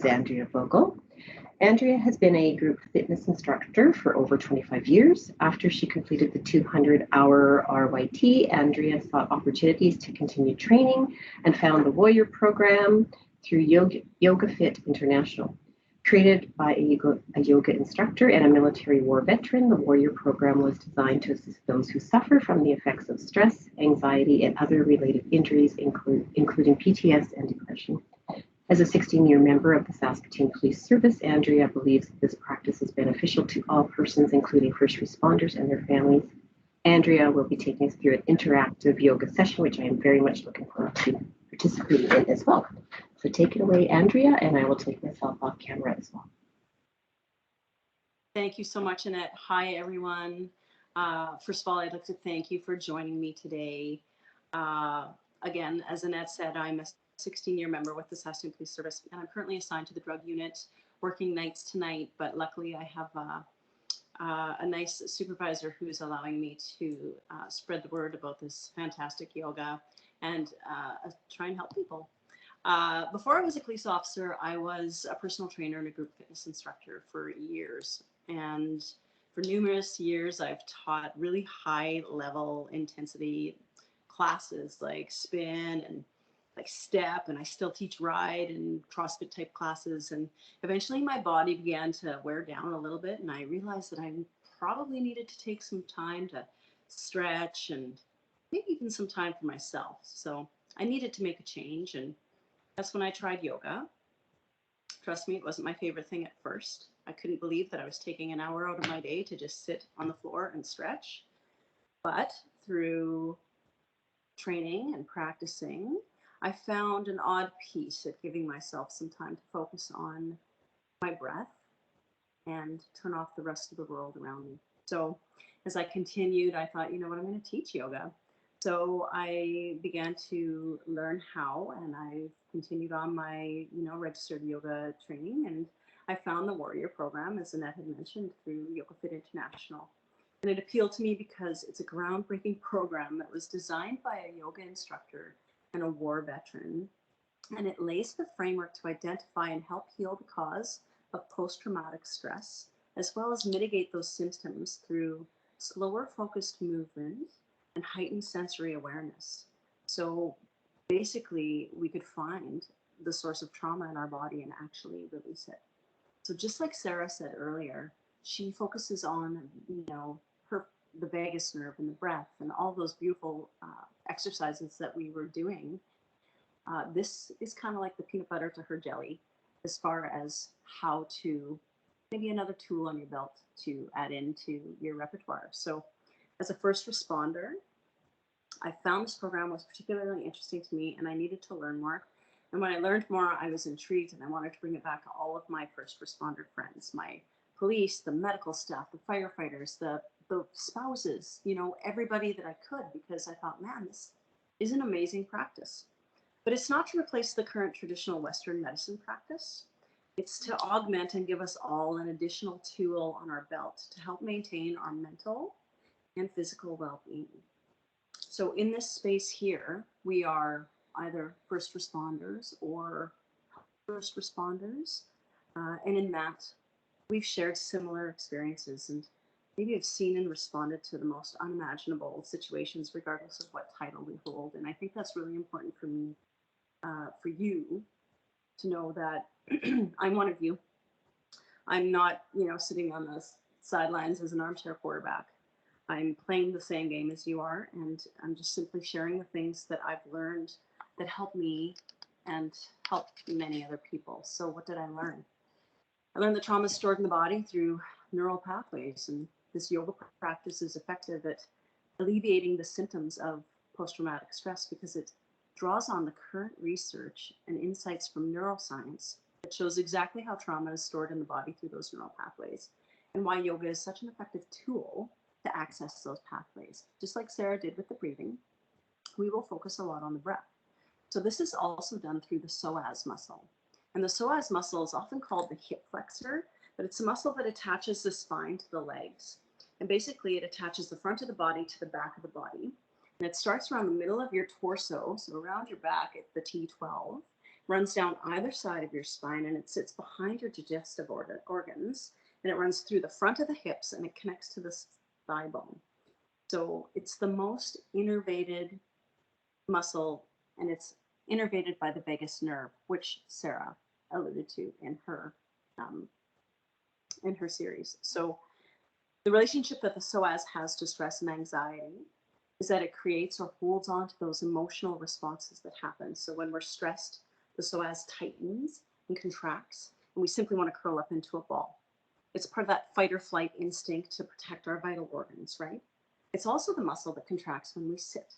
Andrea Vogel. Andrea has been a group fitness instructor for over 25 years. After she completed the 200-hour RYT, Andrea sought opportunities to continue training and found the Warrior program through Yoga Fit International. Created by a yoga instructor and a military war veteran, the Warrior program was designed to assist those who suffer from the effects of stress, anxiety, and other related injuries, including PTSD and depression. As a 16-year member of the Saskatoon Police Service, Andrea believes that this practice is beneficial to all persons, including first responders and their families. Andrea will be taking us through an interactive yoga session, which I am very much looking forward to participating in as well. So take it away, Andrea, and I will take myself off camera as well. Thank you so much, Annette. Hi, everyone. First of all, I'd like to thank you for joining me today. Again, as Annette said, I'm a 16-year member with the Saskatoon Police Service, and I'm currently assigned to the drug unit, working nights tonight, but luckily I have a nice supervisor who's allowing me to spread the word about this fantastic yoga and try and help people. Before I was a police officer, I was a personal trainer and a group fitness instructor for years. And for numerous years, I've taught really high level intensity classes like spin and like step, and I still teach ride and CrossFit type classes. And eventually my body began to wear down a little bit, and I realized that I probably needed to take some time to stretch and maybe even some time for myself. So I needed to make a change, and that's when I tried yoga. Trust me, it wasn't my favorite thing at first. I couldn't believe that I was taking an hour out of my day to just sit on the floor and stretch. But through training and practicing, I found an odd peace at giving myself some time to focus on my breath and turn off the rest of the world around me. So as I continued, I thought, you know what, I'm going to teach yoga. So I began to learn how, and I continued on my, registered yoga training, and I found the Warrior program, as Annette had mentioned, through Yoga Fit International. And it appealed to me because it's a groundbreaking program that was designed by a yoga instructor and a war veteran, and it lays the framework to identify and help heal the cause of post-traumatic stress, as well as mitigate those symptoms through slower focused movement and heightened sensory awareness. So basically, we could find the source of trauma in our body and actually release it. So just like Sarah said earlier, she focuses on, the vagus nerve and the breath and all those beautiful exercises that we were doing. This is kind of like the peanut butter to her jelly as far as how to, maybe another tool on your belt to add into your repertoire. So as a first responder, I found this program was particularly interesting to me, and I needed to learn more. And when I learned more, I was intrigued, and I wanted to bring it back to all of my first responder friends, my police, the medical staff, the firefighters, the spouses, everybody that I could, because I thought, man, this is an amazing practice. But it's not to replace the current traditional Western medicine practice. It's to augment and give us all an additional tool on our belt to help maintain our mental and physical well-being. So in this space here, we are either first responders or first responders. And in that, we've shared similar experiences and maybe have seen and responded to the most unimaginable situations, regardless of what title we hold. And I think that's really important for me, for you to know that I'm one of you. I'm not, sitting on the sidelines as an armchair quarterback. I'm playing the same game as you are, and I'm just simply sharing the things that I've learned that help me and help many other people. So what did I learn? I learned that trauma is stored in the body through neural pathways, and this yoga practice is effective at alleviating the symptoms of post-traumatic stress because it draws on the current research and insights from neuroscience that shows exactly how trauma is stored in the body through those neural pathways, and why yoga is such an effective tool to access those pathways. Just like Sarah did with the breathing, we will focus a lot on the breath. So this is also done through the psoas muscle. And the psoas muscle is often called the hip flexor, but it's a muscle that attaches the spine to the legs. And basically it attaches the front of the body to the back of the body. And it starts around the middle of your torso, so around your back at the T12, runs down either side of your spine, and it sits behind your digestive organs, and it runs through the front of the hips, and it connects to the thigh bone. So it's the most innervated muscle, and it's innervated by the vagus nerve, which Sarah alluded to in her series. So the relationship that the psoas has to stress and anxiety is that it creates or holds on to those emotional responses that happen. So when we're stressed, the psoas tightens and contracts, and we simply want to curl up into a ball. It's part of that fight or flight instinct to protect our vital organs, right? It's also the muscle that contracts when we sit.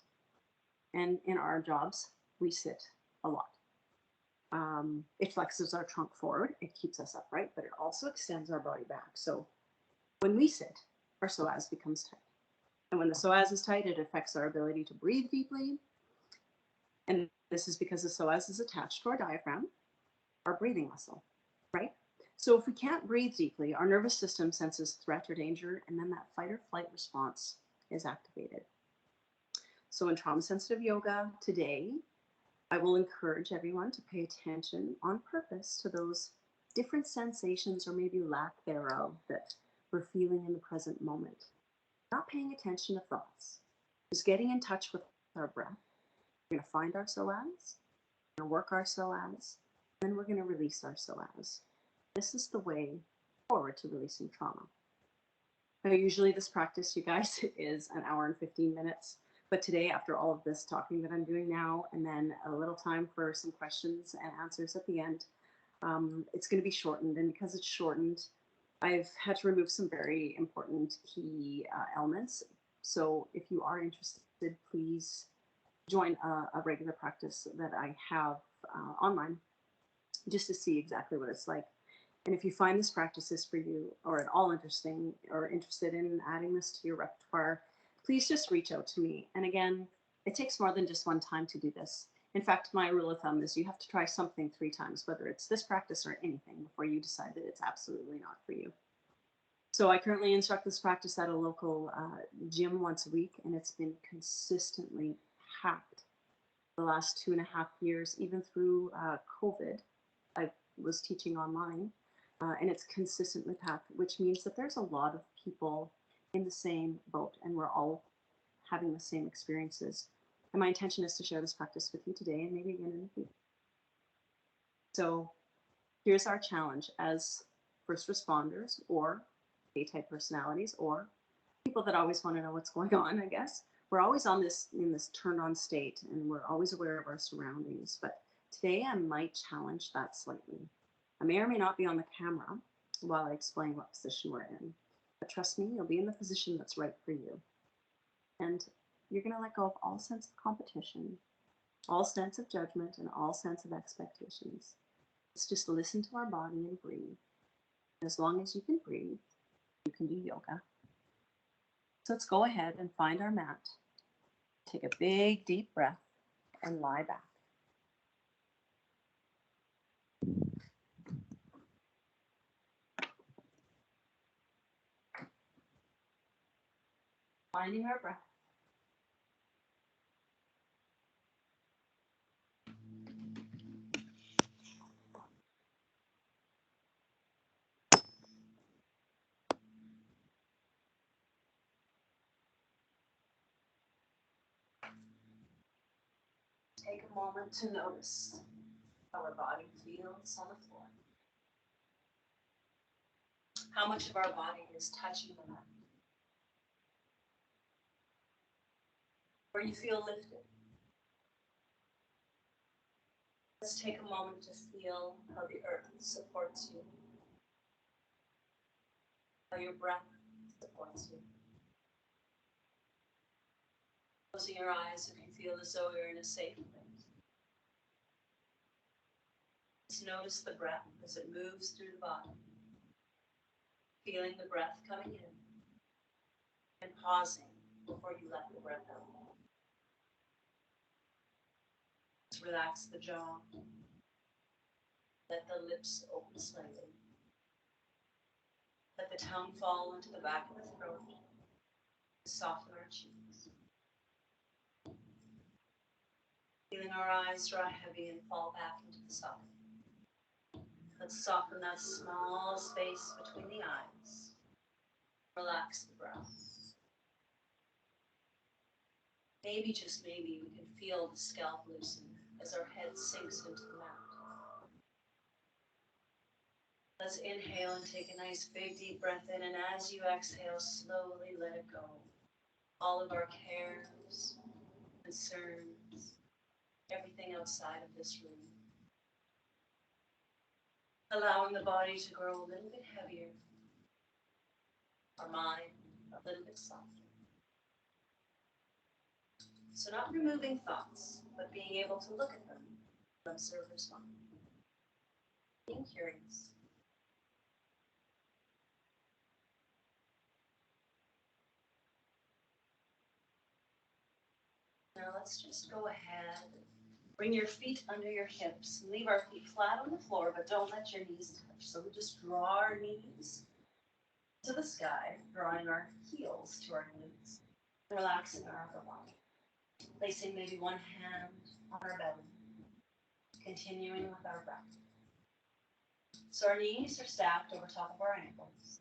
And in our jobs, we sit a lot. It flexes our trunk forward, it keeps us upright, but it also extends our body back. So when we sit, our psoas becomes tight. And when the psoas is tight, it affects our ability to breathe deeply. And this is because the psoas is attached to our diaphragm, our breathing muscle, right? So if we can't breathe deeply, our nervous system senses threat or danger, and then that fight or flight response is activated. So in trauma-sensitive yoga today, I will encourage everyone to pay attention on purpose to those different sensations or maybe lack thereof that we're feeling in the present moment. Not paying attention to thoughts, just getting in touch with our breath. We're going to find our psoas, we're going to work our psoas, then we're going to release our psoas. This is the way forward to releasing trauma. Now, usually this practice, you guys, is an hour and 15 minutes. But today, after all of this talking that I'm doing now, and then a little time for some questions and answers at the end, it's going to be shortened. And because it's shortened, I've had to remove some very important key elements. So if you are interested, please join a regular practice that I have online just to see exactly what it's like. And if you find this practice is for you or at all interesting or interested in adding this to your repertoire, please just reach out to me. And again, it takes more than just one time to do this. In fact, my rule of thumb is you have to try something 3 times, whether it's this practice or anything, before you decide that it's absolutely not for you. So I currently instruct this practice at a local gym once a week, and it's been consistently packed the last 2.5 years, even through COVID. I was teaching online, and it's consistently packed, which means that there's a lot of people in the same boat, and we're all having the same experiences. And my intention is to share this practice with you today and maybe again in the future. So here's our challenge as first responders or A-type personalities or people that always want to know what's going on, I guess. We're always in this turned on state, and we're always aware of our surroundings. But today I might challenge that slightly. I may or may not be on the camera while I explain what position we're in. But trust me, you'll be in the position that's right for you. And you're going to let go of all sense of competition, all sense of judgment, and all sense of expectations. Let's just listen to our body and breathe. As long as you can breathe, you can do yoga. So let's go ahead and find our mat. Take a big, deep breath and lie back. Finding our breath. Take a moment to notice how our body feels on the floor. How much of our body is touching the mat? Where you feel lifted. Let's take a moment to feel how the earth supports you. How your breath supports you. Closing your eyes if you feel as though you're in a safe place. Just notice the breath as it moves through the body. Feeling the breath coming in and pausing before you let the breath out. Just relax the jaw. Let the lips open slightly. Let the tongue fall into the back of the throat. Soften our cheeks. Feeling our eyes dry heavy and fall back into the socket. Let's soften that small space between the eyes. Relax the breath. Maybe, just maybe, we can feel the scalp loosen as our head sinks into the mat. Let's inhale and take a nice big deep breath in, and as you exhale, slowly let it go. All of our cares, concerns, everything outside of this room. Allowing the body to grow a little bit heavier, our mind a little bit softer. So not removing thoughts, but being able to look at them and observe respond. Being curious. Now let's just go ahead. Bring your feet under your hips. Leave our feet flat on the floor, but don't let your knees touch. So we just draw our knees to the sky, drawing our heels to our glutes, relaxing our upper body. Placing maybe one hand on our belly, continuing with our breath. So our knees are stacked over top of our ankles.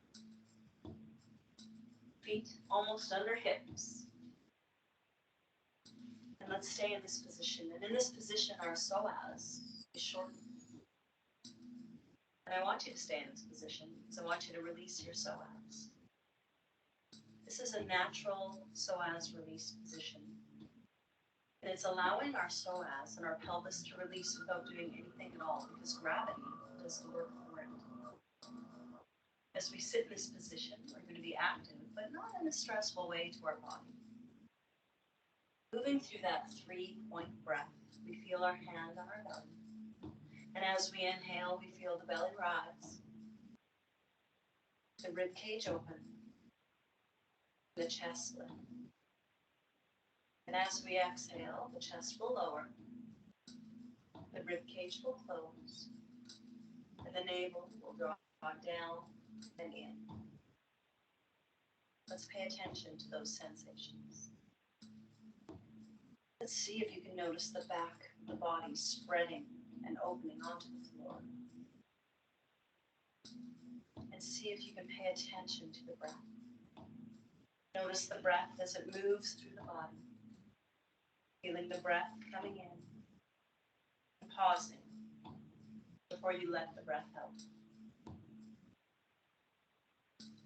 Feet almost under hips. And let's stay in this position. And in this position, our psoas is shortened. And I want you to stay in this position because I want you to release your psoas. This is a natural psoas release position. And it's allowing our psoas and our pelvis to release without doing anything at all because gravity does the work for it. As we sit in this position, we're going to be active, but not in a stressful way to our body. Moving through that 3-point breath, we feel our hand on our belly. And as we inhale, we feel the belly rise, the rib cage open, the chest lift. And as we exhale, the chest will lower, the rib cage will close, and the navel will draw down and in. Let's pay attention to those sensations. Let's see if you can notice the back of the body spreading and opening onto the floor. And see if you can pay attention to the breath. Notice the breath as it moves through the body. Feeling the breath coming in and pausing before you let the breath out.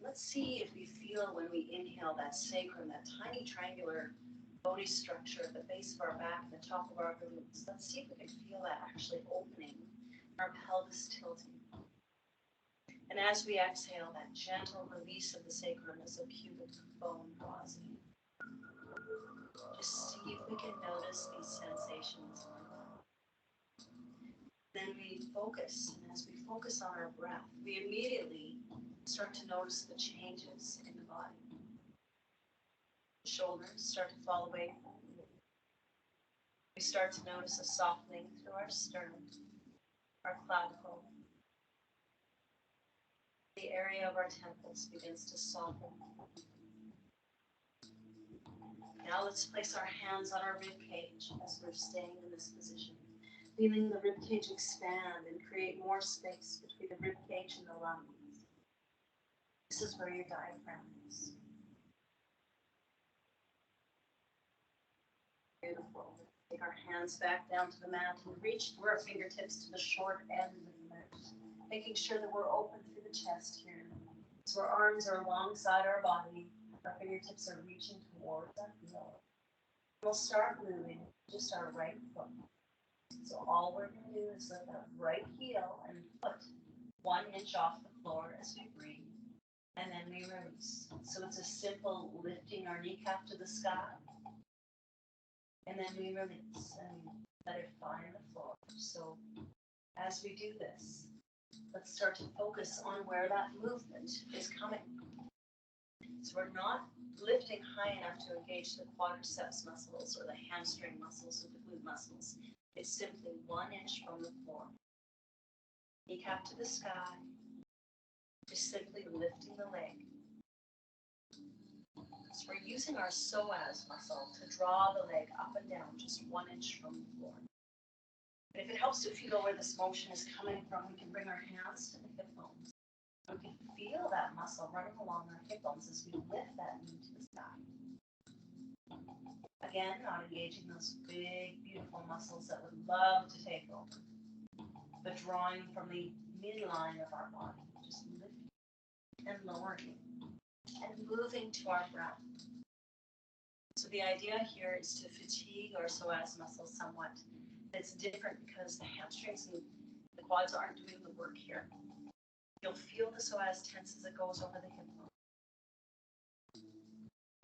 Let's see if we feel when we inhale that sacrum, that tiny triangular bony structure at the base of our back and the top of our glutes. Let's see if we can feel that actually opening, our pelvis tilting. And as we exhale, that gentle release of the sacrum as the pubic bone draws in. Just see if we can notice these sensations. Then we focus, and as we focus on our breath, we immediately start to notice the changes in the body. The shoulders start to fall away. We start to notice a softening through our sternum, our clavicle. The area of our temples begins to soften. Now let's place our hands on our rib cage as we're staying in this position. Feeling the rib cage expand and create more space between the rib cage and the lungs. This is where your diaphragm is. Beautiful. Take our hands back down to the mat and reach through our fingertips to the short end of the mat, making sure that we're open through the chest here. So our arms are alongside our body. Our fingertips are reaching towards our heel. We'll start moving just our right foot. So all we're going to do is lift that right heel and foot 1 inch off the floor as we breathe. And then we release. So it's a simple lifting our kneecap to the sky. And then we release and let it find the floor. So as we do this, let's start to focus on where that movement is coming. So we're not lifting high enough to engage the quadriceps muscles or the hamstring muscles or the glute muscles. It's simply 1 inch from the floor. Kneecap to the sky. Just simply lifting the leg. So we're using our psoas muscle to draw the leg up and down just 1 inch from the floor. If it helps to feel where this motion is coming from, we can bring our hands to the hip bones. We can feel that muscle running along our hip bones as we lift that knee to the sky. Again, not engaging those big, beautiful muscles that would love to take over, but drawing from the midline of our body, just lifting and lowering and moving to our breath. So the idea here is to fatigue our psoas muscles somewhat. It's different because the hamstrings and the quads aren't doing the work here. You'll feel the psoas tense as it goes over the hip bone.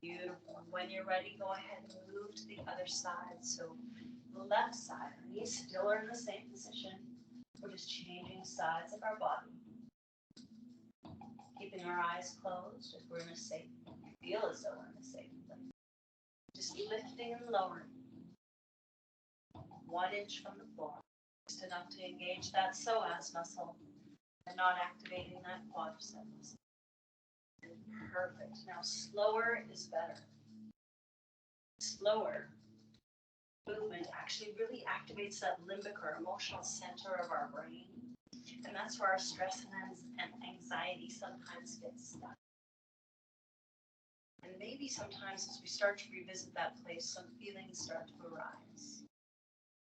Beautiful. When you're ready, go ahead and move to the other side. So the left side, our knees still are in the same position. We're just changing sides of our body. Keeping our eyes closed if we're in a safe, feel as though we're in a safe place. Just lifting and lowering. 1 inch from the floor. Just enough to engage that psoas muscle and not activating that quadricep muscle. Perfect. Now slower is better. Slower movement actually really activates that limbic or emotional center of our brain. And that's where our stress and anxiety sometimes get stuck. And maybe sometimes as we start to revisit that place, some feelings start to arise.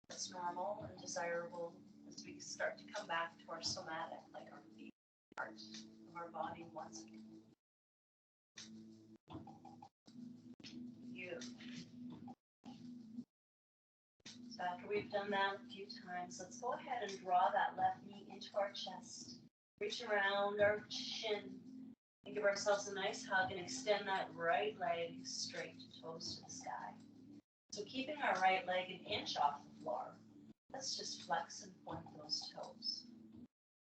That's normal and desirable as we start to come back to our somatic, like our feet, part of our body once again. Beautiful. So after we've done that a few times, let's go ahead and draw that left knee into our chest. Reach around our chin and give ourselves a nice hug and extend that right leg straight, toes to the sky. So keeping our right leg an inch off the floor, let's just flex and point those toes.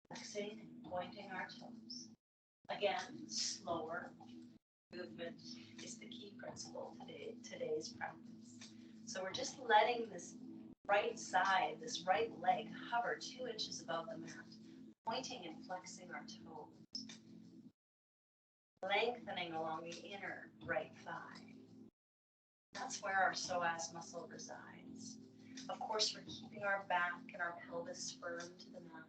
Flexing and pointing our toes. Again, slower movement is the key principle today's practice. So we're just letting this right side, this right leg hover 2 inches above the mat, pointing and flexing our toes. Lengthening along the inner right thigh. That's where our psoas muscle resides. Of course, we're keeping our back and our pelvis firm to the mat.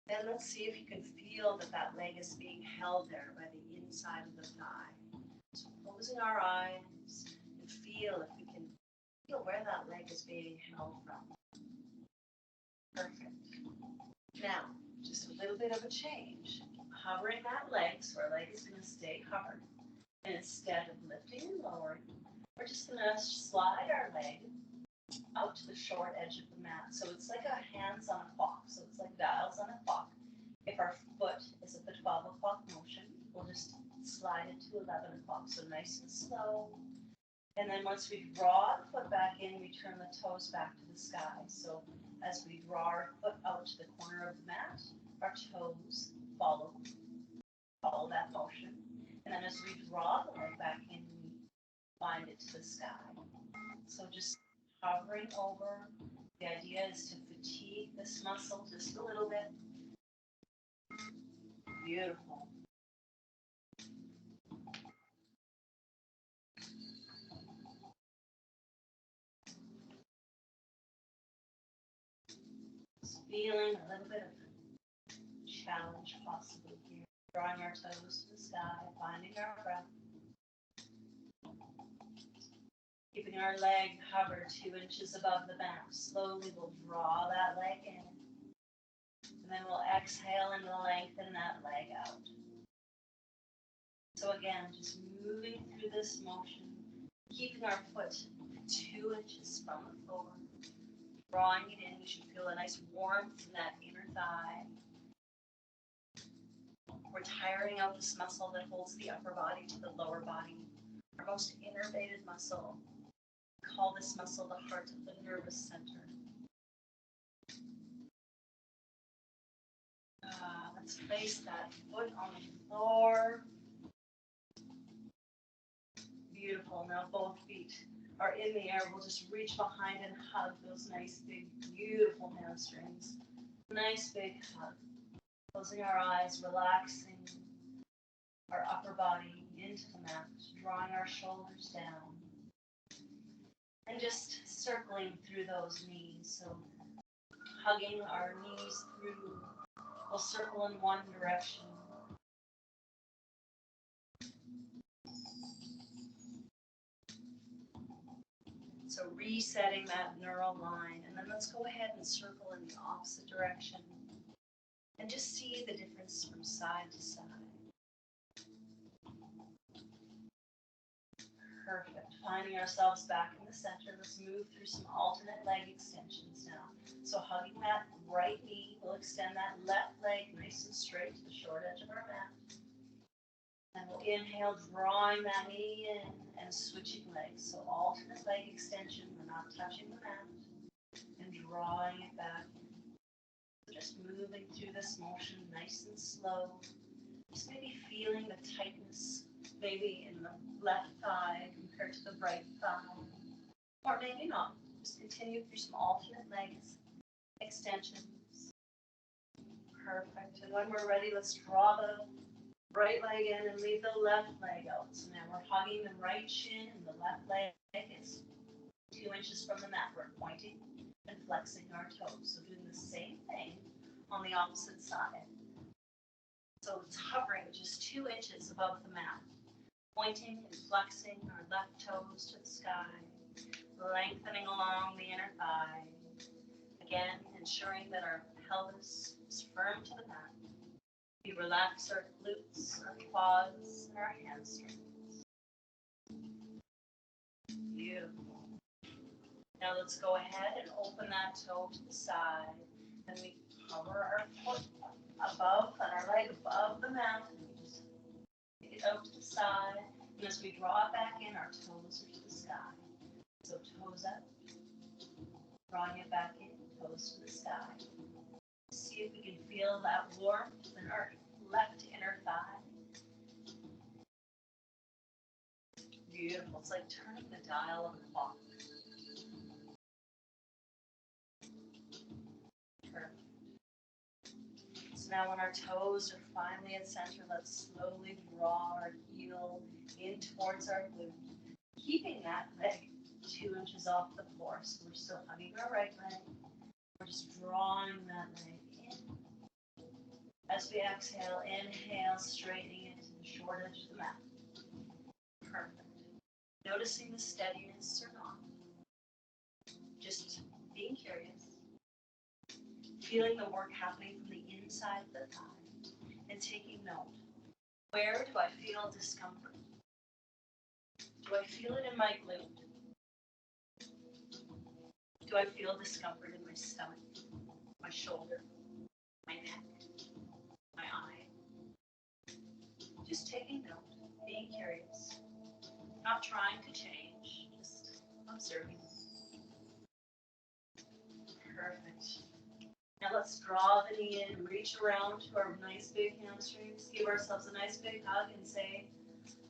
Then let's see if you can feel that leg is being held there by the inside of the thigh. So closing our eyes and feel if we can feel where that leg is being held from. Perfect. Now, just a little bit of a change. Hovering that leg, so our leg is going to stay hovered. And instead of lifting and lowering, we're just going to slide our leg out to the short edge of the mat. So it's like a hands on a clock. So it's like dials on a clock. If our foot is at the 12 o'clock motion, we'll just slide it to 11 o'clock. So nice and slow. And then once we draw the foot back in, we turn the toes back to the sky. So as we draw our foot out to the corner of the mat, our toes follow that motion. And then as we draw the leg back in, we bind it to the sky. So just hovering over. The idea is to fatigue this muscle just a little bit. Beautiful. Just feeling a little bit of challenge possibly here. Drawing our toes to the sky, finding our breath. Keeping our leg hovered 2 inches above the mat. Slowly we'll draw that leg in. And then we'll exhale and lengthen that leg out. So again, just moving through this motion, keeping our foot 2 inches from the floor. Drawing it in, we should feel a nice warmth in that inner thigh. We're tiring out this muscle that holds the upper body to the lower body, our most innervated muscle. We call this muscle the heart of the nervous center. Let's place that foot on the floor. Beautiful. Now both feet are in the air. We'll just reach behind and hug those nice, big, beautiful hamstrings. Nice big hug. Closing our eyes, relaxing. our upper body into the mat, drawing our shoulders down. And just circling through those knees. So hugging our knees through. We'll circle in one direction. So resetting that neural line. And then let's go ahead and circle in the opposite direction. And just see the difference from side to side. Perfect. Finding ourselves back in the center. Let's move through some alternate leg extensions now. So hugging that right knee, we'll extend that left leg nice and straight to the short edge of our mat. And we'll inhale, drawing that knee in and switching legs. So alternate leg extension, we're not touching the mat. And drawing it back in. So just moving through this motion nice and slow. Just maybe feeling the tightness maybe in the left thigh compared to the right thigh. Or maybe not. Just continue through some alternate legs, extensions. Perfect. And when we're ready, let's draw the right leg in and leave the left leg out. So now we're hugging the right shin and the left leg is 2 inches from the mat. We're pointing and flexing our toes. So doing the same thing on the opposite side. So it's hovering just 2 inches above the mat. Pointing and flexing our left toes to the sky. Lengthening along the inner thigh. Again, ensuring that our pelvis is firm to the mat. We relax our glutes, our quads, and our hamstrings. Beautiful. Now let's go ahead and open that toe to the side. And we cover our foot above and our leg above the mat. And we just take it out to the side. And as we draw it back in, our toes are to the sky. So toes up, drawing it back in, toes to the sky. See if we can feel that warmth in our left inner thigh. Beautiful. It's like turning the dial of the clock. Perfect. So now when our toes are finally at center, let's slowly draw our heel in towards our glute, keeping that leg 2 inches off the floor. So we're still hugging our right leg. We're just drawing that leg in. As we exhale, inhale, straightening it to the short edge of the mat. Perfect. Noticing the steadiness or not. Just being curious. Feeling the work happening from the inside of the thigh. And taking note. Where do I feel discomfort? Do I feel it in my glute? Do I feel discomfort in my stomach, my shoulder, my neck, my eye? Just taking note, being curious, not trying to change, just observing. Perfect. Now let's draw the knee in, reach around to our nice big hamstrings, give ourselves a nice big hug and say,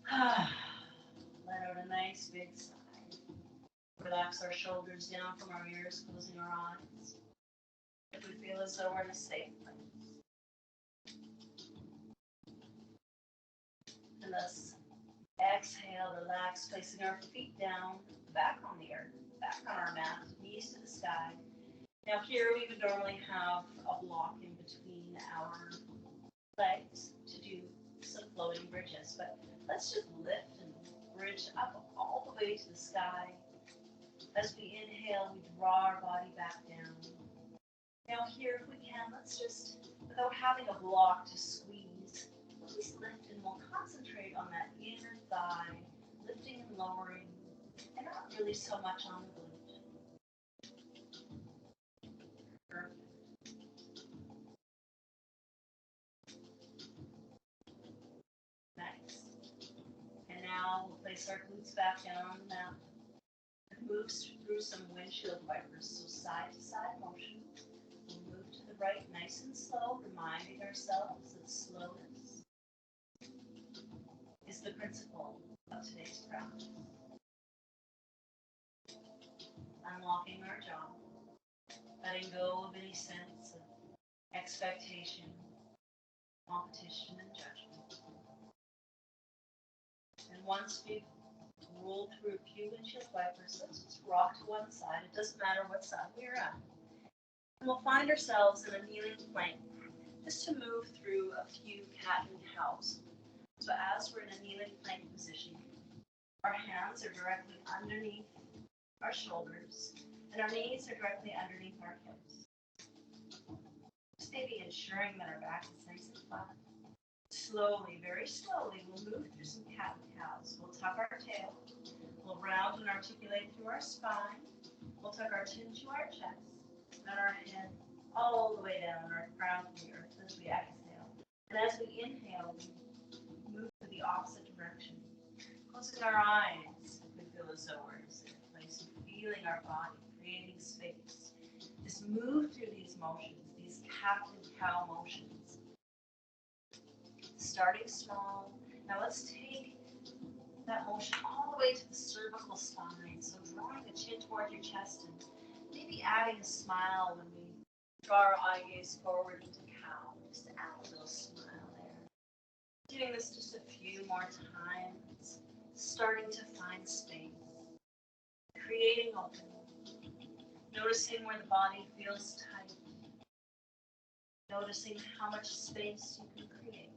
let out a nice big sigh. Relax our shoulders down from our ears, closing our eyes. If we feel as though we're in a safe place. And let's exhale, relax, placing our feet down, back on the earth, back on our mat, knees to the sky. Now here we would normally have a block in between our legs to do some floating bridges, but let's just lift and bridge up all the way to the sky. As we inhale, we draw our body back down. Now here, if we can, let's just, without having a block to squeeze, please lift and we'll concentrate on that inner thigh, lifting and lowering, and not really so much on the glute. Perfect. Nice. And now we'll place our glutes back down on the mat. Move through some windshield wipers, so side to side motion. We'll move to the right nice and slow, reminding ourselves that slowness is the principle of today's practice. Unlocking our jaw, letting go of any sense of expectation, competition, and judgment. once we've rolled through a few windshield wipers, let's just rock to one side. It doesn't matter what side we're at. And we'll find ourselves in a kneeling plank, just to move through a few cat and cows. So as we're in a kneeling plank position, our hands are directly underneath our shoulders, and our knees are directly underneath our hips. Just maybe ensuring that our back is nice and flat. Slowly, very slowly, we'll move through some cat and cows. We'll tuck our tail. We'll round and articulate through our spine. We'll tuck our chin to our chest and our head all the way down our crown to the earth as we exhale. And as we inhale, we move to the opposite direction. Closing our eyes, we feel as though we're in a safe place, feeling our body, creating space. Just move through these motions, these cat and cow motions. Starting small. Now let's take that motion all the way to the cervical spine. So drawing the chin toward your chest and maybe adding a smile when we draw our eye gaze forward into cow. Just add a little smile there. Doing this just a few more times. Starting to find space. Creating opening. Noticing where the body feels tight. Noticing how much space you can create.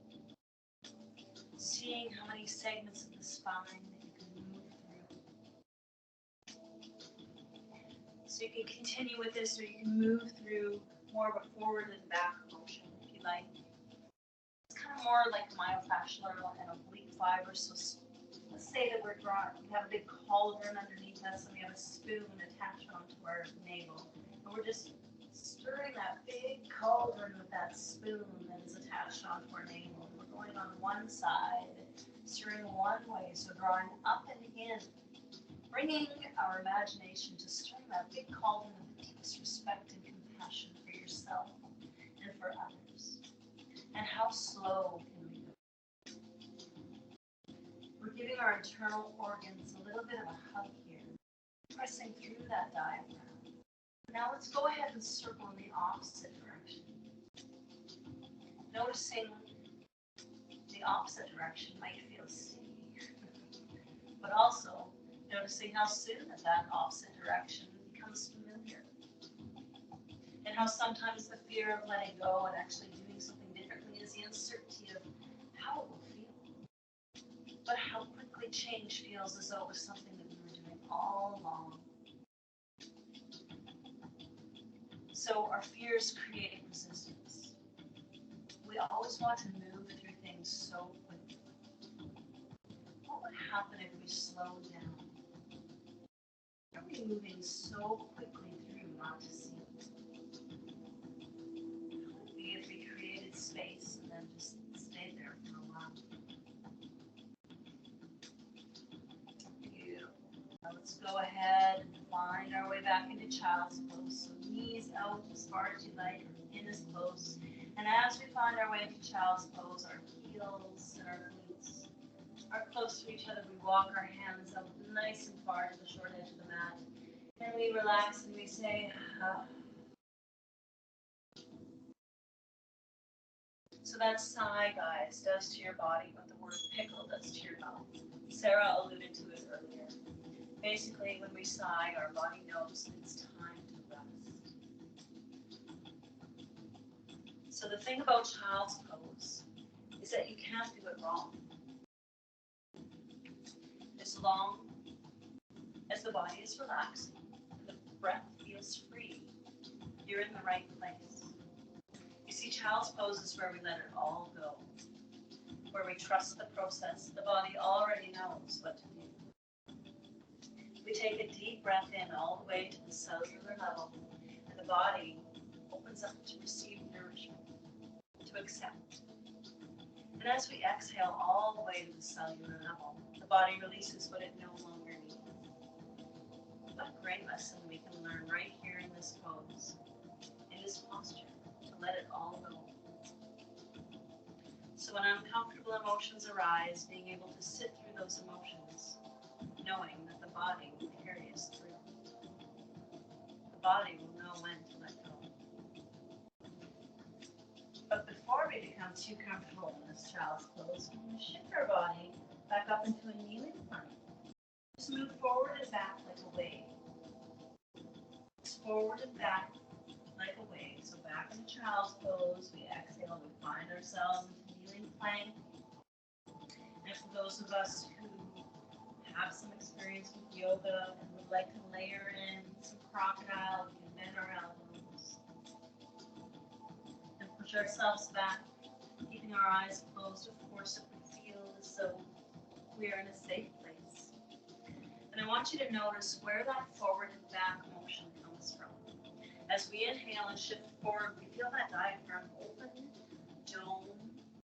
Seeing how many segments of the spine that you can move through. So you can continue with this, or you can move through more of a forward and back motion if you like. It's kind of more like myofascial and oblique fibers. So let's say that we have a big cauldron underneath us, and we have a spoon attached onto our navel, and we're just stirring that big cauldron with that spoon that is attached onto our navel. We're going on one side, stirring one way, so drawing up and in, bringing our imagination to stirring that big cauldron of the deepest respect and compassion for yourself and for others. And how slow can we go? We're giving our internal organs a little bit of a hug here, pressing through that diaphragm. Now let's go ahead and circle in the opposite direction. Noticing the opposite direction might feel steady, but also noticing how soon that opposite direction becomes familiar. And how sometimes the fear of letting go and actually doing something differently is the uncertainty of how it will feel. But how quickly change feels as though it was something that we were doing all along. So our fears create resistance. We always want to move through things so quickly. What would happen if we slowed down? Are we moving so quickly through not to see it? How would it be if we created space and then just stayed there for a while? Beautiful. Now let's go ahead and find our way back into child's pose. So knees out as far as you like, or in as close. And as we find our way into child's pose, our heels and our glutes are close to each other. We walk our hands up nice and far to the short edge of the mat. And we relax and we say, ah. So that sigh, guys, does to your body what the word pickle does to your mouth. Sarah alluded to it earlier. Basically, when we sigh, our body knows it's time to rest. So the thing about child's pose is that you can't do it wrong. As long as the body is relaxed and the breath feels free, you're in the right place. You see, child's pose is where we let it all go, where we trust the process. The body already knows what to do. We take a deep breath in all the way to the cellular level, and the body opens up to receive nourishment, to accept. And as we exhale all the way to the cellular level, the body releases what it no longer needs. What a great lesson we can learn right here in this pose, in this posture, to let it all go. So when uncomfortable emotions arise, being able to sit through those emotions, knowing that the body will carry us through. The body will know when to let go. But before we become too comfortable in this child's pose, we shift our body Back up into a kneeling plank. Just move forward and back like a wave. Forward and back like a wave. So back in child's pose. We exhale, we find ourselves into kneeling plank. And for those of us who have some experience with yoga and would like to layer in some crocodile, we can bend our elbows and push ourselves back, keeping our eyes closed, of course, if we feel as though we are in a safe place. And I want you to notice where that forward and back motion comes from. As we inhale and shift forward, we feel that diaphragm open, dome,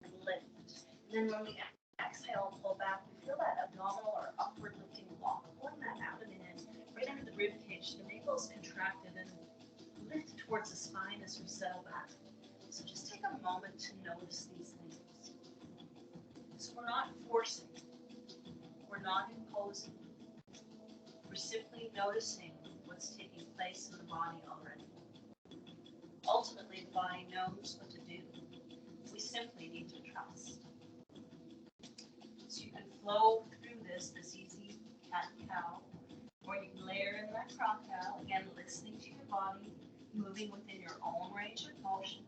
and lift. And then when we exhale and pull back, we feel that abdominal or upward lifting lock, pulling that abdomen in, right under the rib cage. The navel is contracted and lift towards the spine as we settle back. So just take a moment to notice these things. So we're not forcing, we're not imposing. We're simply noticing what's taking place in the body already. Ultimately, the body knows what to do. We simply need to trust. So you can flow through this easy cat and cow, or you can layer in that crocodile, again, listening to your body, moving within your own range of motion.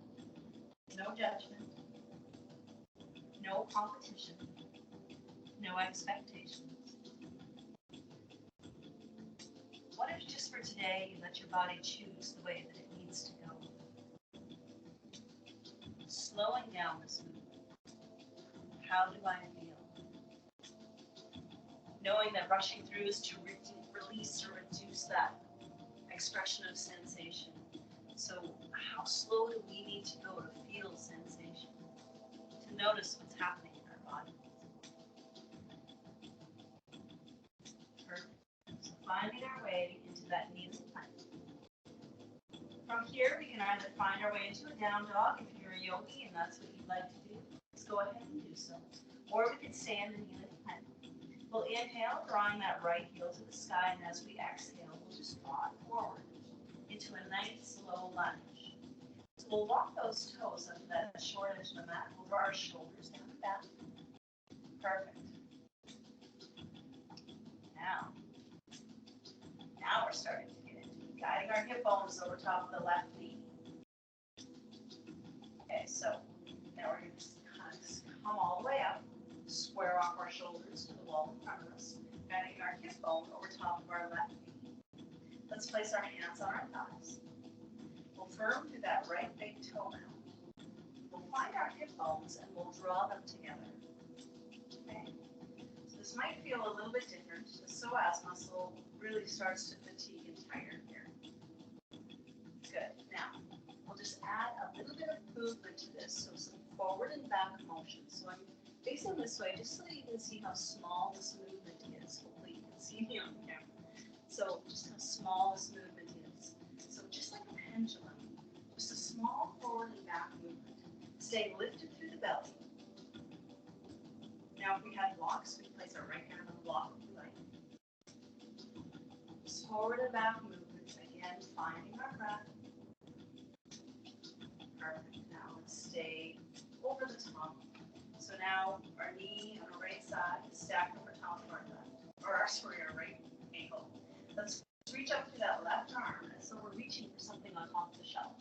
No judgment, no competition, no expectations. What if just for today you let your body choose the way that it needs to go? Slowing down this movement. How do I feel? Knowing that rushing through is to release or reduce that expression of sensation. So how slow do we need to go to feel sensation? To notice what's happening in our body? Perfect. So finding our way into that kneeling plank. From here, we can either find our way into a down dog if you're a yogi and that's what you'd like to do. Let's go ahead and do so. Or we can stand in kneeling plank. We'll inhale, drawing that right heel to the sky, and as we exhale, we'll just draw it forward into a nice slow lunge. So we'll walk those toes up to that short edge of the mat. We'll draw our shoulders down and back. Perfect. Now we're starting to get into it. Guiding our hip bones over top of the left knee. Okay, so now we're going to just kind of come all the way up, square off our shoulders to the wall in front of us, guiding our hip bone over top of our left knee. Let's place our hands on our thighs. We'll firm through that right big toe mound. We'll find our hip bones and we'll draw them together. Okay. So this might feel a little bit different. The psoas muscle really starts to fatigue and tire here. Good. Now, we'll just add a little bit of movement to this. So some forward and back motion. So I'm facing this way just so you can see how small this movement is. Hopefully you can see me on camera. So just how small this movement is. So just like a pendulum, just a small forward and back movement. Staying lifted through the belly. Now if we had blocks, we place our right hand on the block if we like. Just forward and back movement. Again, finding our breath. Perfect. Now let's stay over the top. So now our knee on the right side is stacked over top of our left, or our right ankle. Let's reach up to that left arm as though we're reaching for something on top of the shelf.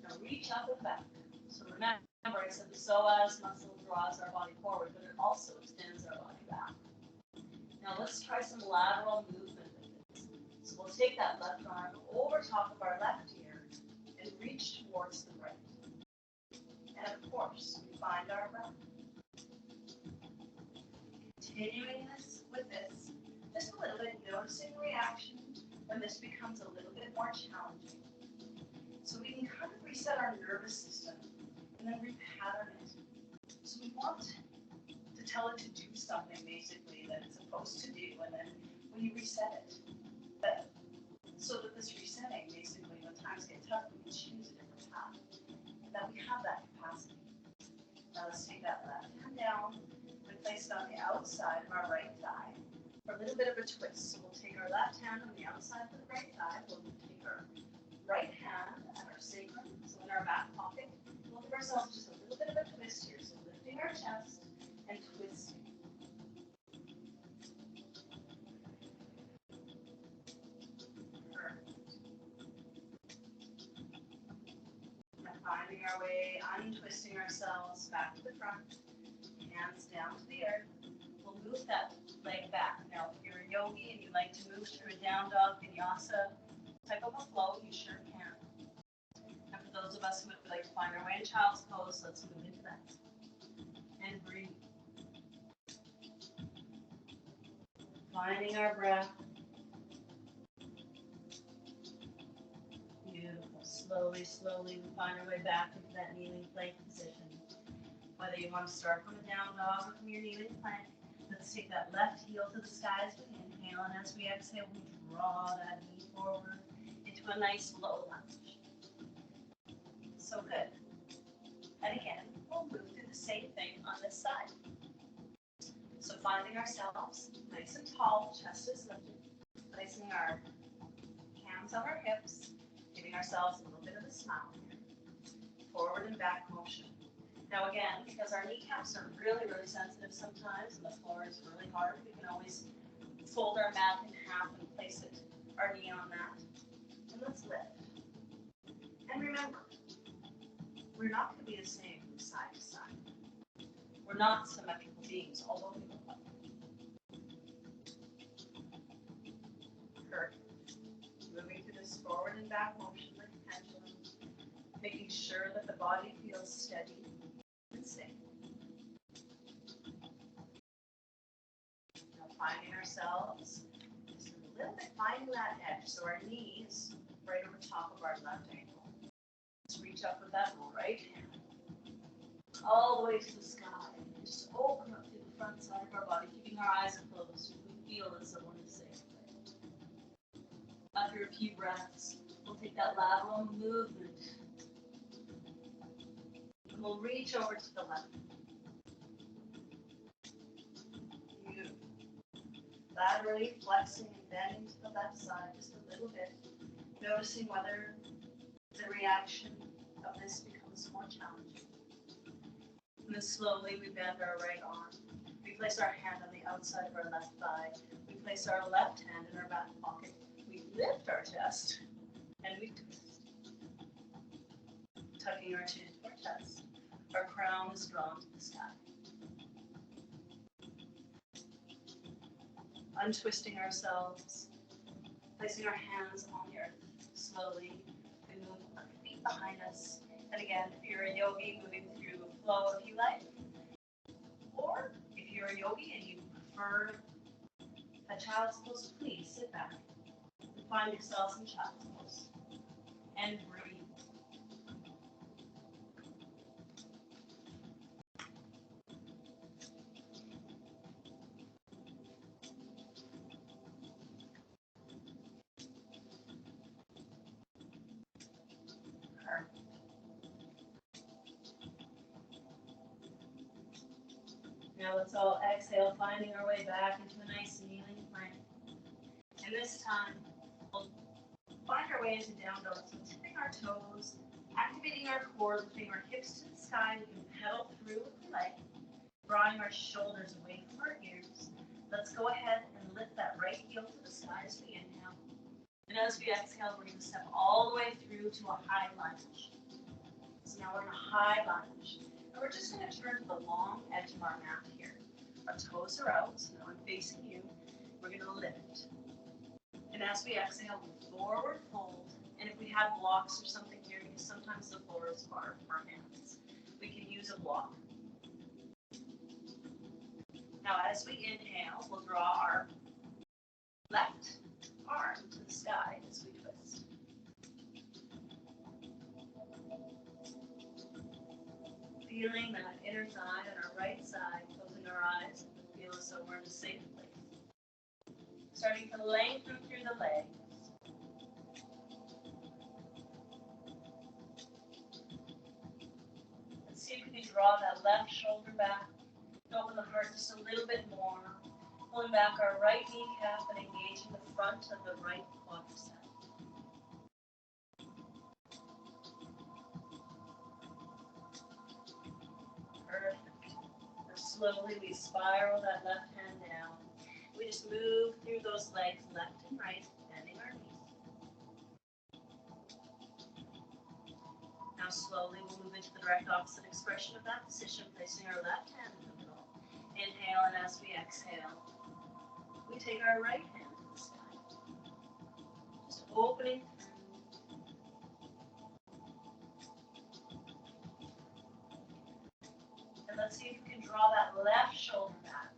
Now reach up and back. So remember, I said the psoas muscle draws our body forward, but it also extends our body back. Now let's try some lateral movement with this. So we'll take that left arm over top of our left ear and reach towards the right. And of course, we find our breath. Continuing this with this, just a little bit, noticing reaction when this becomes a little bit more challenging. So we can kind of reset our nervous system and then repattern it. So we want to tell it to do something basically that it's supposed to do, and then we reset it. But so that this resetting, basically, when times get tough, we can choose a different path. And that we have that capacity. Now let's take that left hand down and place it on the outside of our right thigh for a little bit of a twist. So we'll take our left hand on the outside of the right thigh. We'll take our right hand at our sacrum, so in our back pocket. We'll give ourselves just a little bit of a twist here. So lifting our chest, Finding our way, untwisting ourselves back to the front, hands down to the earth. We'll move that leg back. Now, if you're a yogi and you like to move through a down dog vinyasa type of a flow, you sure can. And for those of us who would like to find our way in child's pose, let's move into that. And breathe. Finding our breath. Beautiful. Slowly, slowly, we find our way back into that kneeling plank position. Whether you want to start from a down dog or from your kneeling plank, let's take that left heel to the sky as we inhale, and as we exhale, we draw that knee forward into a nice low lunge. So good. And again, we'll move through the same thing on this side. So finding ourselves nice and tall, chest is lifted, placing our hands on our hips, giving ourselves a little bit of a smile here. Forward and back motion. Now again, because our kneecaps are really, really sensitive sometimes and the floor is really hard, we can always fold our mat in half and place it, our knee on that. And let's lift. And remember, we're not going to be the same from side to side. We're not symmetrical beings, although we look like it. Perfect. Moving through this forward and back motion like a pendulum, making sure that the body feels steady and safe. Now finding ourselves just a little bit finding that edge, so our knees right over top of our left ankle. Let's reach up with that right hand all the way to the sky. And just open up through the front side of our body, keeping our eyes closed. We feel that someone is safe. After a few breaths, we'll take that lateral movement. And we'll reach over to the left. Beautiful. Laterally flexing and bending to the left side just a little bit. Noticing whether the reaction of this becomes more challenging. And then slowly we bend our right arm. We place our hand on the outside of our left thigh. We place our left hand in our back pocket. We lift our chest and we twist. Tucking our chin to our chest. Our crown is drawn to the sky. Untwisting ourselves. Placing our hands on the earth. Slowly we move our feet behind us. And again, if you're a yogi, moving through a flow if you like. Or if you're a yogi and you prefer a child's pose, please sit back and find yourself in child's pose. And breathe. Now let's all exhale, finding our way back into a nice kneeling plank. And this time, we'll find our way into down dog. So tipping our toes, activating our core, lifting our hips to the sky. We can pedal through with the leg, drawing our shoulders away from our ears. Let's go ahead and lift that right heel to the sky as we inhale. And as we exhale, we're going to step all the way through to a high lunge. So now we're in a high lunge. And we're just going to turn to the long edge of our mat here. Our toes are out, so now I'm facing you. We're going to lift. And as we exhale, we forward fold. And if we have blocks or something here, because sometimes the floor is hard for our hands, we can use a block. Now as we inhale, we'll draw our left arm to the sky as we twist. Feeling that inner thigh on our right side, closing our eyes, and feel as though we're in a safe place. Starting to lengthen through the legs. Let's see if we can draw that left shoulder back. Open the heart just a little bit more. Pulling back our right kneecap and engaging the front of the right quadricep. Slowly we spiral that left hand down. We just move through those legs left and right, bending our knees. Now slowly we'll move into the direct opposite expression of that position, placing our left hand in the middle. Inhale, and as we exhale, we take our right hand to the sky. Just opening through. And let's see if we can draw that left shoulder back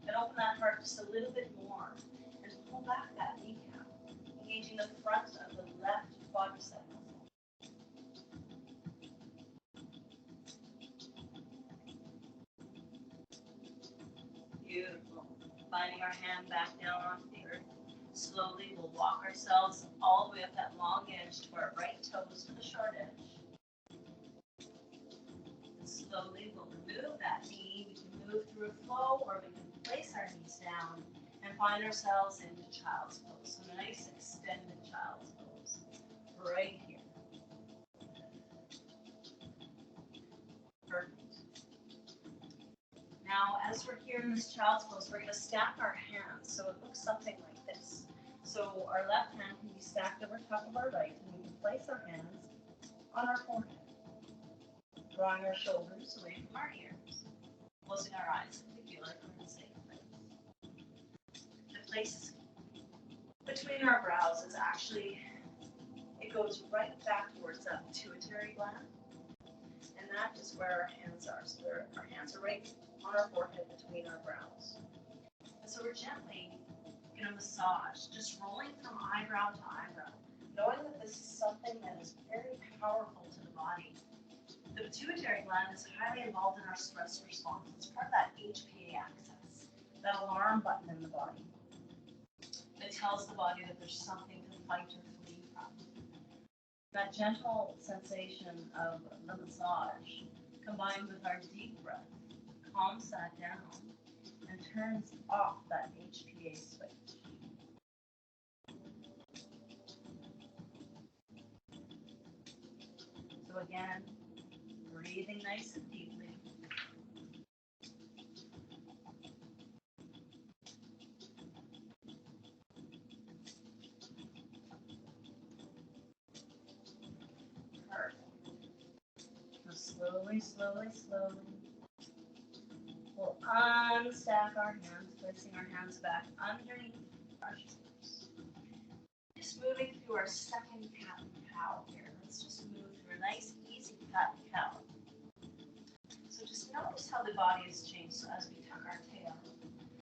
and open that heart just a little bit more and pull back that kneecap, engaging the front of the left quadricep muscle. Beautiful. Finding our hand back down onto the earth. Slowly we'll walk ourselves all the way up that long edge to our right toes to the short edge. And slowly we'll remove that knee. We can move through a flow, or we can place our knees down and find ourselves into child's pose. So a nice extended child's pose right here. Perfect. Now, as we're here in this child's pose, we're going to stack our hands so it looks something like this. So our left hand can be stacked over top of our right, and we can place our hands on our forehead, drawing our shoulders away from our ears, closing our eyes if we feel like we're in a safe place. The place between our brows is actually, it goes right back towards that pituitary gland, and that is where our hands are. So our hands are right on our forehead between our brows. And so we're gently going to massage, just rolling from eyebrow to eyebrow, knowing that this is something that is very powerful to the body. The pituitary gland is highly involved in our stress response. It's part of that HPA axis, that alarm button in the body. It tells the body that there's something to fight or flee from. That gentle sensation of the massage, combined with our deep breath, calms that down and turns off that HPA switch. So again, breathing nice and deeply. Perfect. Now slowly, slowly, slowly, we'll unstack our hands, placing our hands back underneath our shoulders. Just moving through our second cat and cow here. Let's just move through a nice, easy cat and cow. So just notice how the body has changed. So as we tuck our tail,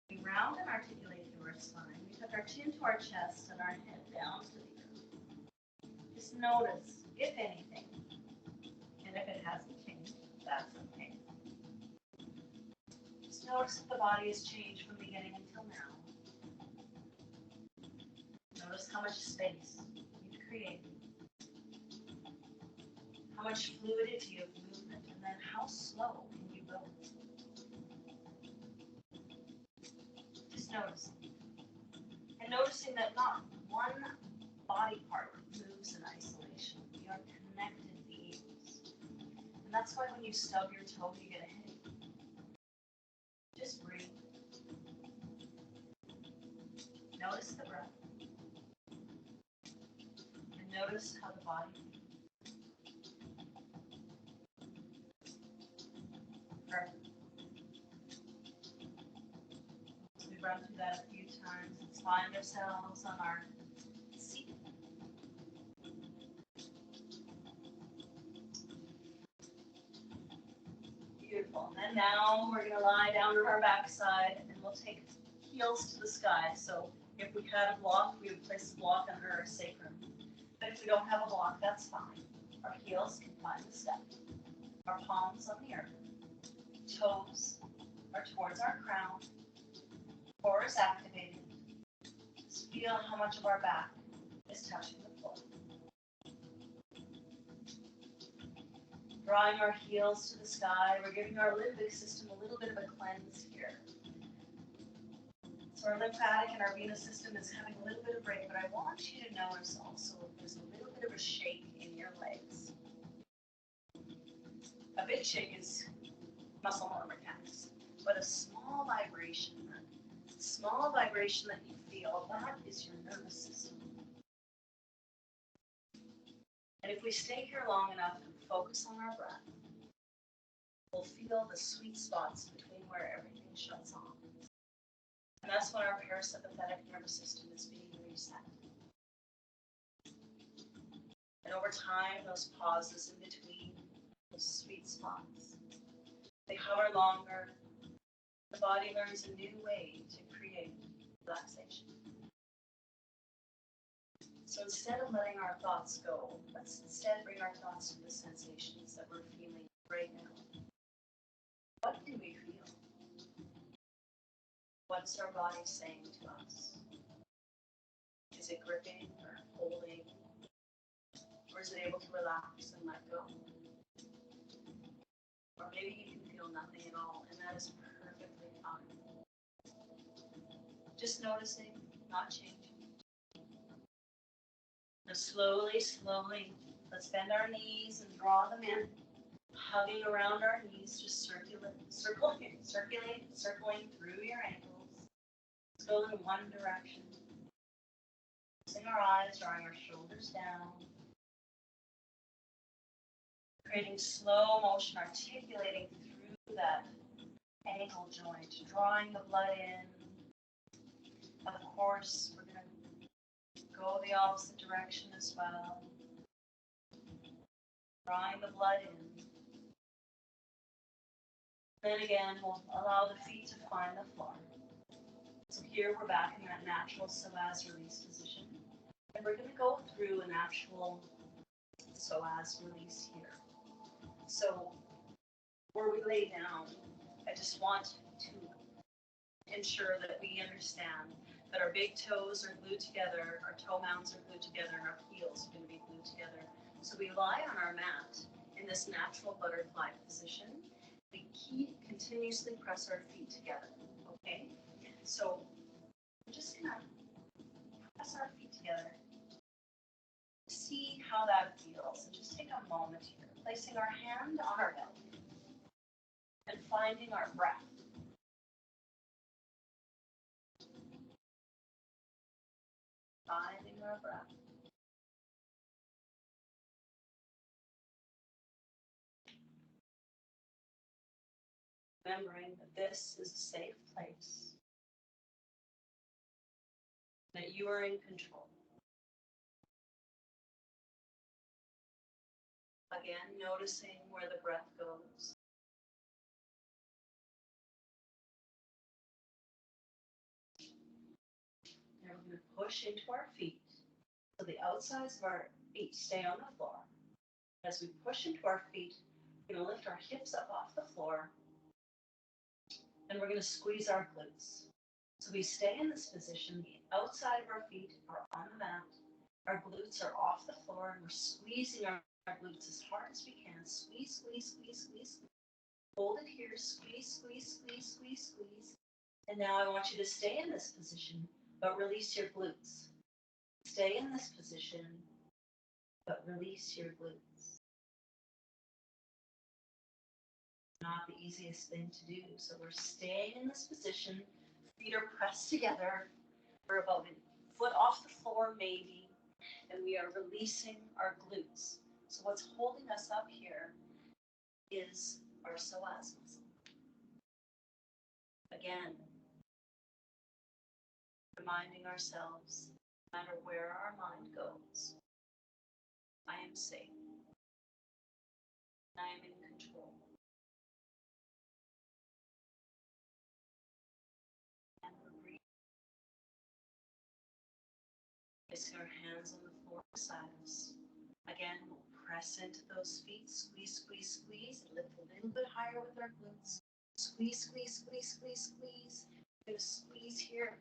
we round and articulate through our spine. We tuck our chin to our chest and our head down to the earth. Just notice, if anything, and if it hasn't changed, that's okay. Just notice if the body has changed from beginning until now. Notice how much space you've created, how much fluidity of movement, and then how slow can you go. Just noticing. And noticing that not one body part moves in isolation. We are connected beings. And that's why when you stub your toe, you get a headache. Just breathe. Notice the breath. And notice how the body feels. Perfect. So we run through that a few times. Let's find ourselves on our seat. Beautiful. And now we're going to lie down on our backside, and we'll take heels to the sky. So if we had a block, we would place a block under our sacrum. But if we don't have a block, that's fine. Our heels can find the step. Our palms on the earth. Toes are towards our crown. Core is activated. Just feel how much of our back is touching the floor. Drawing our heels to the sky, we're giving our limbic system a little bit of a cleanse here. So our lymphatic and our venous system is having a little bit of break, but I want you to notice also if there's a little bit of a shake in your legs. A big shake is muscle mechanics, but a small vibration that you feel, that is your nervous system. And if we stay here long enough and focus on our breath, we'll feel the sweet spots between where everything shuts off. And that's when our parasympathetic nervous system is being reset. And over time, those pauses in between, those sweet spots, they hover longer. The body learns a new way to create relaxation. So instead of letting our thoughts go, let's instead bring our thoughts to the sensations that we're feeling right now. What do we feel? What's our body saying to us? Is it gripping or holding? Or is it able to relax and let go? Or maybe you can feel nothing at all, and that is perfectly fine. Just noticing, not changing. Now slowly, let's bend our knees and draw them in, hugging around our knees, just circling through your ankles. Let's go in one direction. Closing our eyes, drawing our shoulders down. Creating slow motion, articulating through that ankle joint, drawing the blood in. Of course, we're going to go the opposite direction as well. Drawing the blood in. Then again, we'll allow the feet to find the floor. So here we're back in that natural Psoas Release position. And we're going to go through an actual Psoas Release here. So where we lay down, I just want to ensure that we understand that our big toes are glued together, our toe mounds are glued together, and our heels are going to be glued together. So we lie on our mat in this natural butterfly position. We continuously press our feet together, okay? So we're just going to press our feet together. See how that feels. And just take a moment here, placing our hand on our belly and finding our breath. Finding our breath. Remembering that this is a safe place, that you are in control. Again, noticing where the breath goes. And we're going to push into our feet so the outsides of our feet stay on the floor. As we push into our feet, we're going to lift our hips up off the floor, and we're going to squeeze our glutes. So we stay in this position, the outside of our feet are on the mat, our glutes are off the floor, and we're squeezing our glutes as hard as we can. Squeeze, squeeze, squeeze, squeeze. Hold it here, squeeze, squeeze, squeeze, squeeze, squeeze. And now I want you to stay in this position, but release your glutes. Stay in this position, but release your glutes. Not the easiest thing to do. So we're staying in this position. Feet are pressed together. We're about a foot off the floor, maybe. And we are releasing our glutes. So what's holding us up here is our psoas muscle. Again, reminding ourselves, no matter where our mind goes, I am safe. I am in control. And we're breathing. Placing our hands on the floor beside us. Again, we'll press into those feet, squeeze, squeeze, squeeze, and lift a little bit higher with our glutes. Squeeze, squeeze, squeeze, squeeze, squeeze. We're going to squeeze here.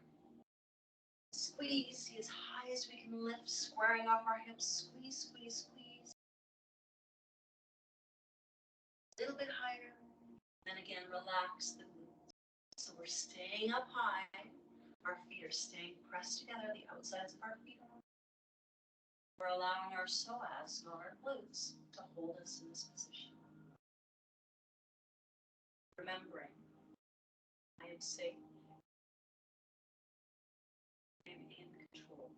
Squeeze, see as high as we can lift, squaring off our hips. Squeeze, squeeze, squeeze. A little bit higher. Then again, relax the glutes. So we're staying up high. Our feet are staying pressed together, the outsides of our feet. We're allowing our psoas, not our glutes, to hold us in this position. Remembering, I am safe. I am in control.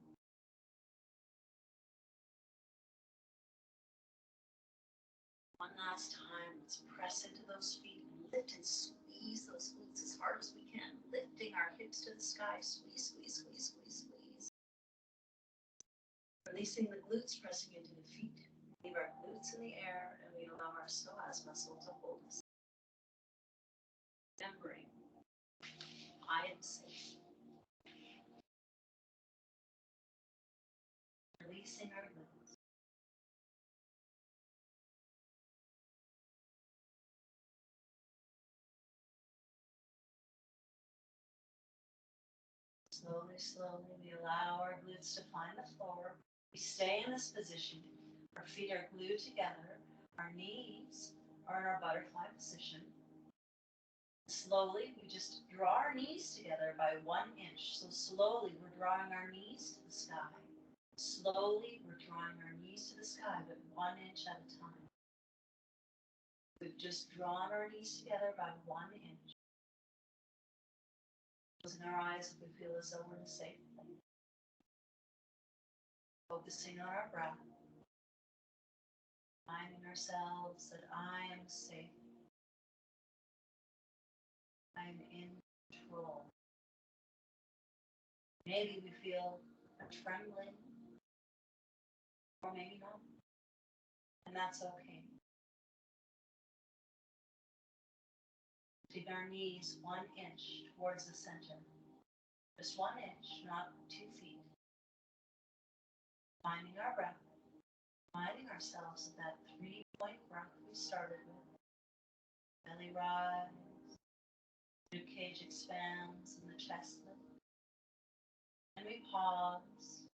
One last time, let's press into those feet and lift and squeeze those glutes as hard as we can, lifting our hips to the sky. Squeeze, squeeze, squeeze, squeeze, squeeze. Releasing the glutes, pressing into the feet. Leave our glutes in the air, and we allow our psoas muscle to hold us. Remembering, I am safe. Releasing our glutes. Slowly, slowly, we allow our glutes to find the floor. We stay in this position. Our feet are glued together. Our knees are in our butterfly position. Slowly, we just draw our knees together by 1 inch. So slowly, we're drawing our knees to the sky. Slowly, we're drawing our knees to the sky, but 1 inch at a time. We've just drawn our knees together by 1 inch. Closing our eyes if we feel as though we're in a safe place. Focusing on our breath. Reminding ourselves that I am safe. I am in control. Maybe we feel a trembling, or maybe not. And that's okay. Take our knees 1 inch towards the center. Just 1 inch, not 2 feet. Finding our breath. Reminding ourselves of that 3-point breath we started with. Belly rise. Rib cage expands and the chest lifts. And we pause.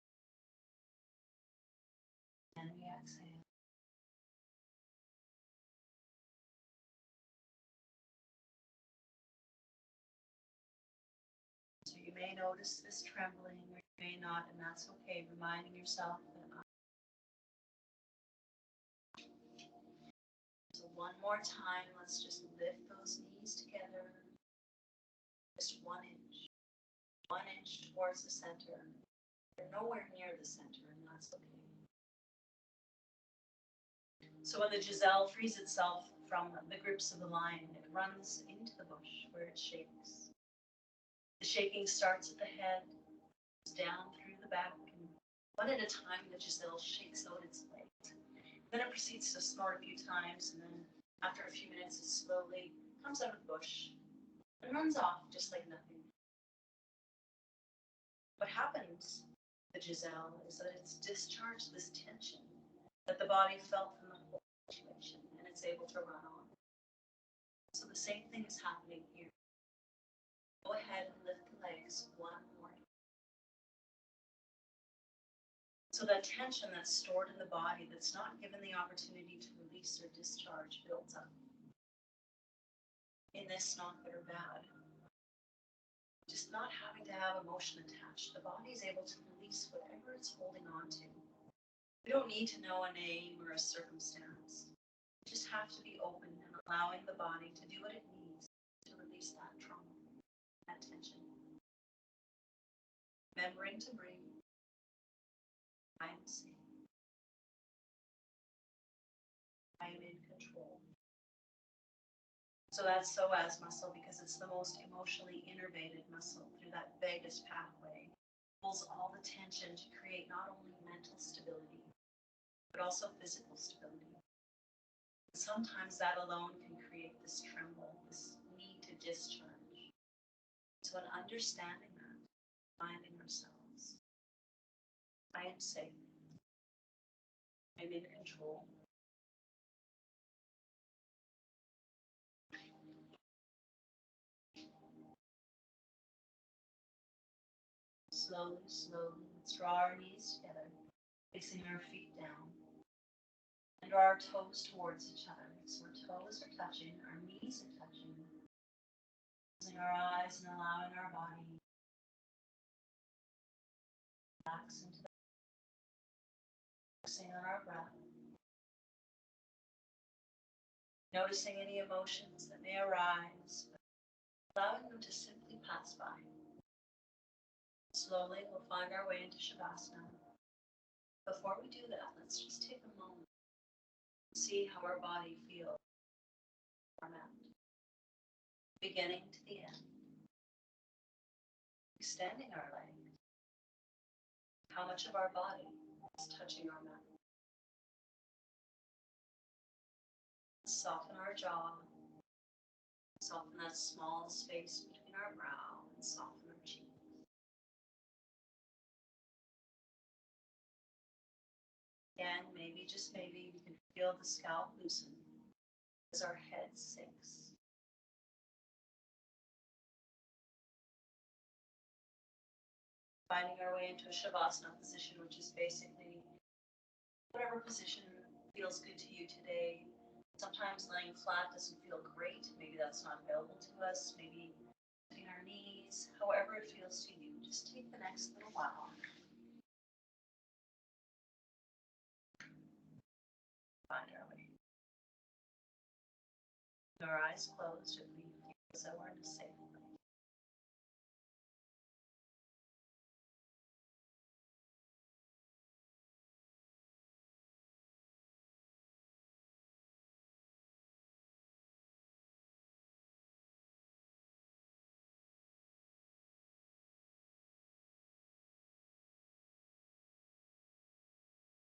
And we exhale. So you may notice this trembling, or you may not, and that's okay. Reminding yourself that so one more time, let's just lift those knees together. Just 1 inch. 1 inch towards the center. You're nowhere near the center, and that's okay. So when the Giselle frees itself from the grips of the lion, it runs into the bush where it shakes. The shaking starts at the head, goes down through the back, and one at a time the Giselle shakes out its legs. Then it proceeds to snort a few times, and then after a few minutes it slowly comes out of the bush and runs off just like nothing. What happens, the Giselle, is that it's discharged this tension that the body felt from the whole situation, and it's able to run on. So the same thing is happening here. Go ahead and lift the legs 1 more time. So that tension that's stored in the body that's not given the opportunity to release or discharge builds up. In this not good or bad, just not having to have emotion attached, the body is able to release whatever it's holding on to. We don't need to know a name or a circumstance. We just have to be open and allowing the body to do what it needs to release that trauma, that tension. Remembering to breathe. I am safe. I am in control. So that's psoas muscle because it's the most emotionally innervated muscle through that vagus pathway. It pulls all the tension to create not only mental stability, but also physical stability. And sometimes that alone can create this tremble, this need to discharge. So in understanding that, finding ourselves, I am safe. I'm in control. Slowly, slowly, let's draw our knees together, facing our feet down, and draw our toes towards each other. So our toes are touching, our knees are touching. Closing our eyes and allowing our body to relax into the focusing on our breath. Noticing any emotions that may arise, allowing them to simply pass by. Slowly, we'll find our way into Shavasana. Before we do that, let's just take a moment See how our body feels. Beginning to the end. Extending our legs. How much of our body is touching our mat? Soften our jaw. Soften that small space between our brow and soften our cheeks. And maybe, just maybe, we can feel the scalp loosen as our head sinks. Finding our way into a Shavasana position, which is basically whatever position feels good to you today. Sometimes laying flat doesn't feel great. Maybe that's not available to us. Maybe lifting our knees, however it feels to you. Just take the next little while. Find our way. With our eyes closed, if we feel as though we're in a safe place.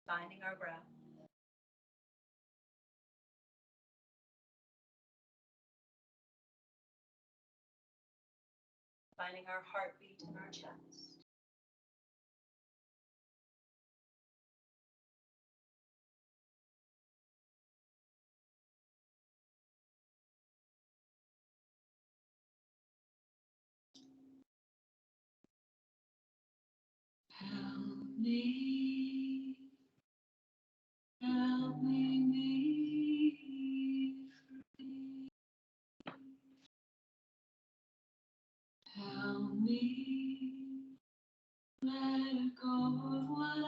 Finding our breath. Finding our heartbeat in our chest. Help me be free. Help me let go of what I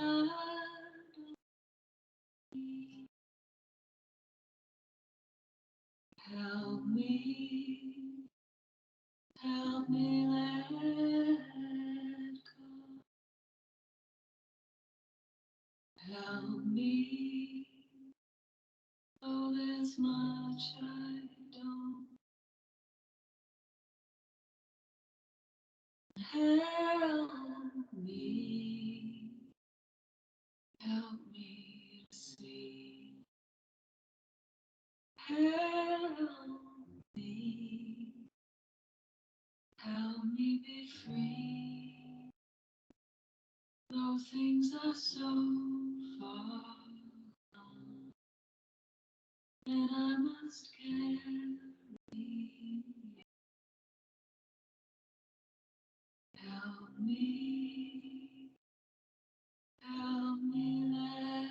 don't need. Help me let go. Help me, oh, there's much I don't. Help me to see. Help me be free. Though things are so far gone, and I must carry. Help me let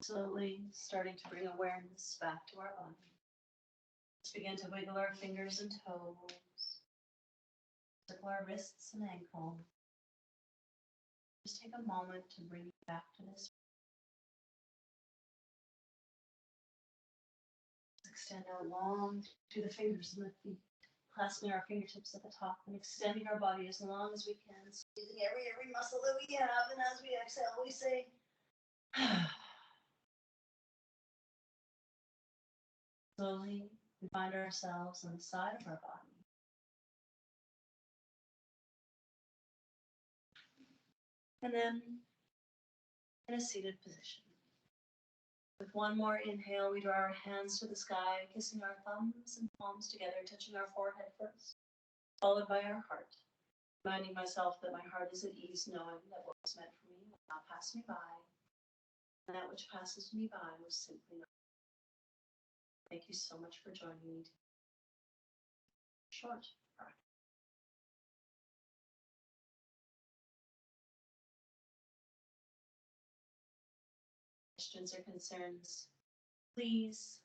Slowly starting to bring awareness back to our body. Let's begin to wiggle our fingers and toes, circle our wrists and ankles. Just take a moment to bring you back to this. Let's extend out long through the fingers and the feet, clasping our fingertips at the top and extending our body as long as we can, squeezing every muscle that we have, and as we exhale, we say, slowly, we find ourselves on the side of our body. And then in a seated position. With one more inhale, we draw our hands to the sky, kissing our thumbs and palms together, touching our forehead first, followed by our heart. Reminding myself that my heart is at ease, knowing that what was meant for me will not pass me by, and that which passes me by was simply not. thank you so much for joining me. Short. Questions or concerns, please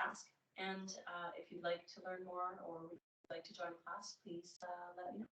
ask. And if you'd like to learn more or would like to join a class, please let me know.